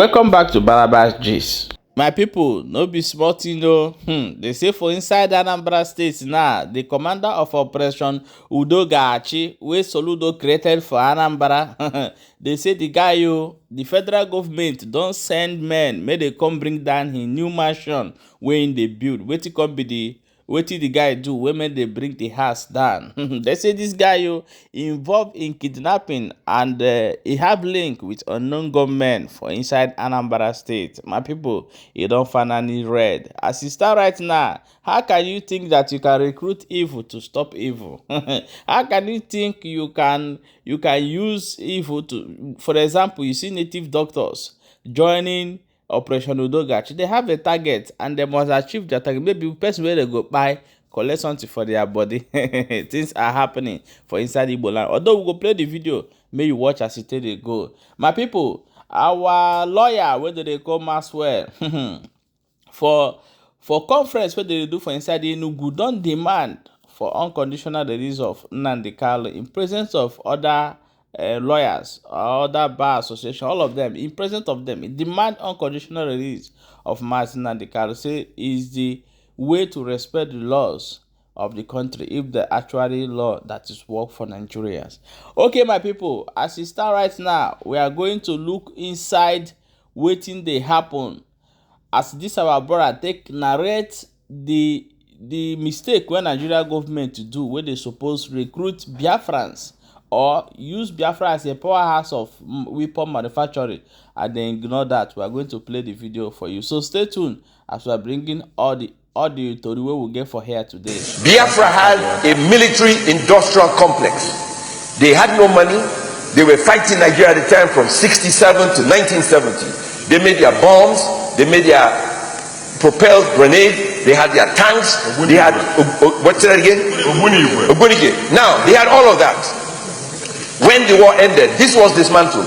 Welcome back to Barabas Gist. My people, no be small thing o. They say for inside Anambra state now, the commander of Operation Udo Ga-Achi, wey Soludo created for Anambra, they say the guy the federal government don send men make they come bring down his new mansion wey him dey build. Wetin the guy do wey make they bring the house down? They say this guy involved in kidnapping and he have link with unknown gunmen for inside Anambra state. My people, e don finally red. As e start right now, how can you think that you can recruit evil to stop evil? How can you think you can use evil to, for example, you see native doctors joining Operation Udo Ga-Achi? They have a target and they must achieve their target. Maybe person where they go buy, collect something for their body. Things are happening for inside Igbo land. Although we go play the video, may you watch as it dey go. My people, our lawyer, whether they call Maxwell, for conference where they do for inside Enugu, don demand for unconditional release of Nnamdi Kanu in presence of other lawyers, other bar association, all of them, in presence of them, it demand unconditional release of Nnamdi Kanu. Say is the way to respect the laws of the country if the actually law that is work for Nigerians. Okay, my people, as it start right now, we are going to look inside wetin dey happen as this our brother take narrate the mistake when Nigeria government do where they suppose recruit Biafrans or use Biafra as a powerhouse of weapon manufacturing, and then ignore that. We are going to play the video for you, so stay tuned as we are bringing all the story we will get for here today. Biafra had a military industrial complex. They had no money. They were fighting Nigeria at the time from 67 to 1970. They made their bombs, they made their propelled grenade, they had their tanks, they had what's that again? Ogbunike. Now they had all of that. When the war ended, this was dismantled.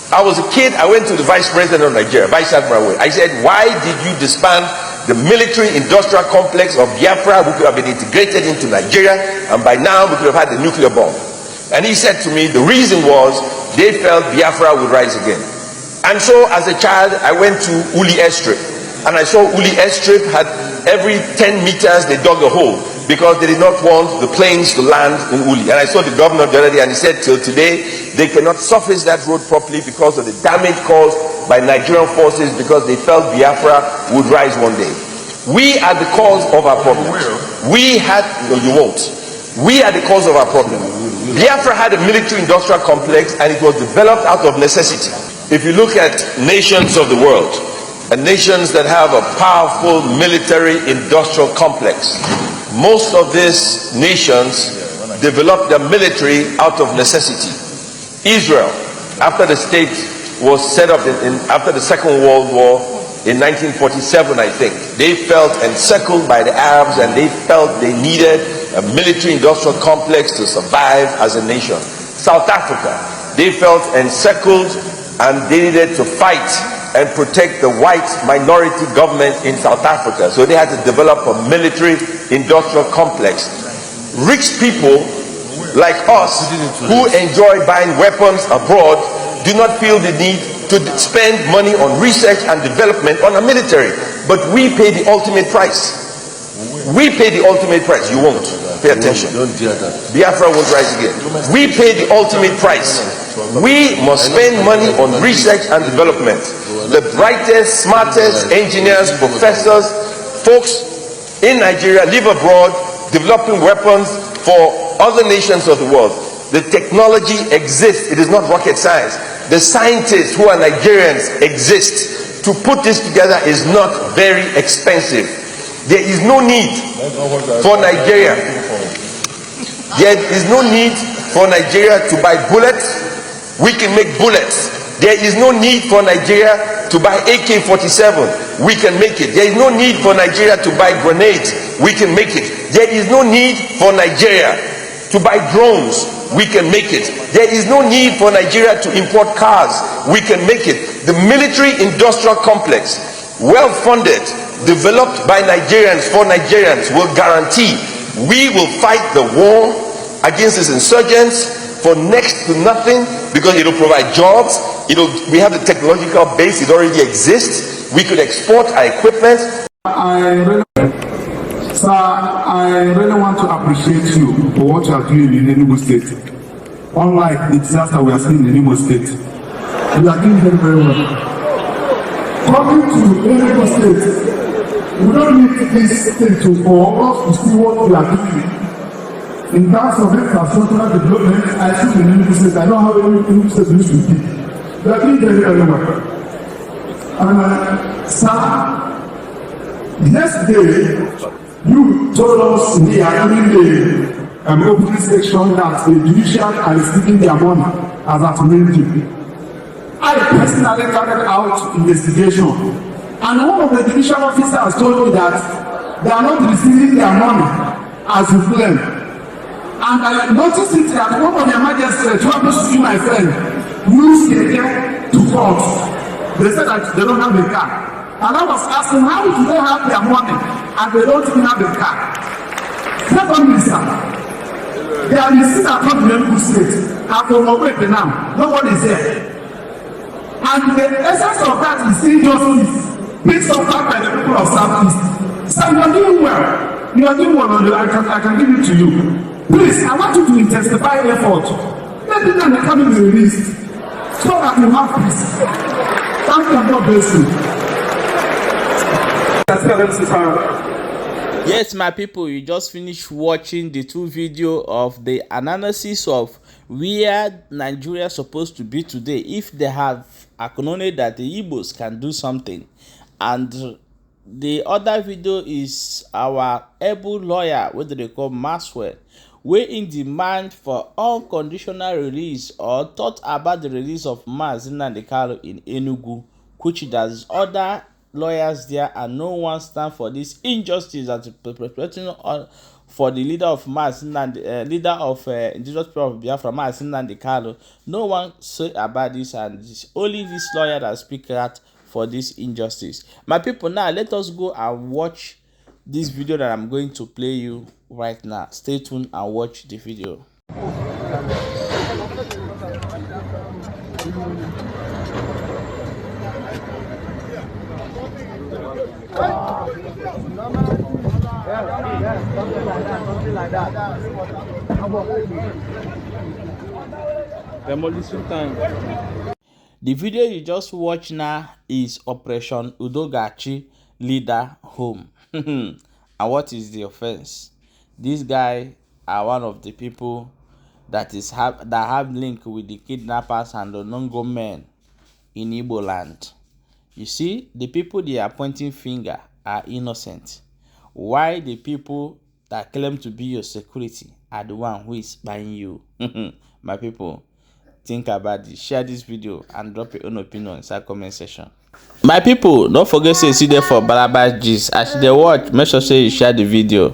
I was a kid, I went to the vice president of Nigeria, Vice Admiral. I said, why did you disband the military industrial complex of Biafra? We could have been integrated into Nigeria, and by now we could have had the nuclear bomb. And he said to me, the reason was they felt Biafra would rise again. And so as a child, I went to Uli Airstrip, and I saw Uli Airstrip had every 10 meters they dug a hole, because they did not want the planes to land in Uli. And I saw the governor the other day, and he said till today they cannot surface that road properly because of the damage caused by Nigerian forces, because they felt Biafra would rise one day. We are the cause of our problem. We had, no you won't. We are the cause of our problem. Biafra had a military industrial complex, and it was developed out of necessity. If you look at nations of the world, and nations that have a powerful military industrial complex, most of these nations developed their military out of necessity. Israel, after the state was set up after the Second World War in 1947, I think, they felt encircled by the Arabs, and they felt they needed a military industrial complex to survive as a nation. South Africa, they felt encircled and they needed to fight and protect the white minority government in South Africa. So they had to develop a military industrial complex. Rich people like us who enjoy buying weapons abroad do not feel the need to spend money on research and development on a military. But we pay the ultimate price. We pay the ultimate price. You won't. Pay attention. Biafra won't rise again. We pay the ultimate price. We must spend money on research and development. The brightest, smartest engineers, professors, folks in Nigeria live abroad developing weapons for other nations of the world. The technology exists. It is not rocket science. The scientists who are Nigerians exist. To put this together is not very expensive. There is no need for Nigeria. There is no need for Nigeria to buy bullets. We can make bullets. There is no need for Nigeria to buy AK-47. We can make it. There is no need for Nigeria to buy grenades. We can make it. There is no need for Nigeria to buy drones. We can make it. There is no need for Nigeria to import cars. We can make it. The military industrial complex, well funded, developed by Nigerians for Nigerians, will guarantee we will fight the war against these insurgents for next to nothing, because it will provide jobs, You know, we have the technological base, it already exists. We could export our equipment. Sir, I really want to appreciate you for what you are doing in Enugu State. Unlike the disaster we are seeing in Enugu State, you are doing very, very well. Coming to Enugu State, we don't need this thing for us to see what we are doing. In terms of infrastructural development, I see in Enugu State, I don't have any Enugu State news to give. We are doing very, very well. And sir, yesterday, you told us we are doing the opening section that the judiciary are receiving their money as at Monday. I personally carried out investigation, and one of the judicial officers told me that they are not receiving their money as you claim. And I noticed it that one of their magistrates, who happens to be my friend, used the to court. They said that they don't have a car. And I was asking, how do they have their money and they don't even have a car? Secondly, sir, they are listed at Kidnâpping State. And from Ogbete now, nobody is there. And the essence of that is injustice being suffered by the people of Southeast. So you are doing well. You are doing well. I can give it to you. Please, I want you to intensify effort. Let them be coming released so that you have peace. Thank you, God bless you. Yes, my people, you just finished watching the two videos of the analysis of where Nigeria is supposed to be today if they have acknowledged that the Igbos can do something. And the other video is our able lawyer, what they call Maxwell, wey in demand for unconditional release or thought about the release of Mazi Nnamdi Kanu in Enugu, which there's other lawyers there and no one stand for this injustice that is perpetrating for the leader of Mazi Nnamdi, leader of indigenous people of Biafra, Mazi Nnamdi Kanu. No one say about this, and it's only this lawyer that speak out for this injustice. My people, now let us go and watch this video that I'm going to play you right now. Stay tuned and watch the video. Something like that. Demolition time. The video you just watch now is Operation Udo Ga-Achi leader home. And what is the offense? This guy are one of the people that have link with the kidnappers and the Nongo men in Igbo land. You see, the people they are pointing finger are innocent. Why the people that claim to be your security are the one who is spying you? My people, think about this. Share this video and drop your own opinion inside comment section. My people, don't forget to see there for Balaba gist. As they watch, make sure say you share the video.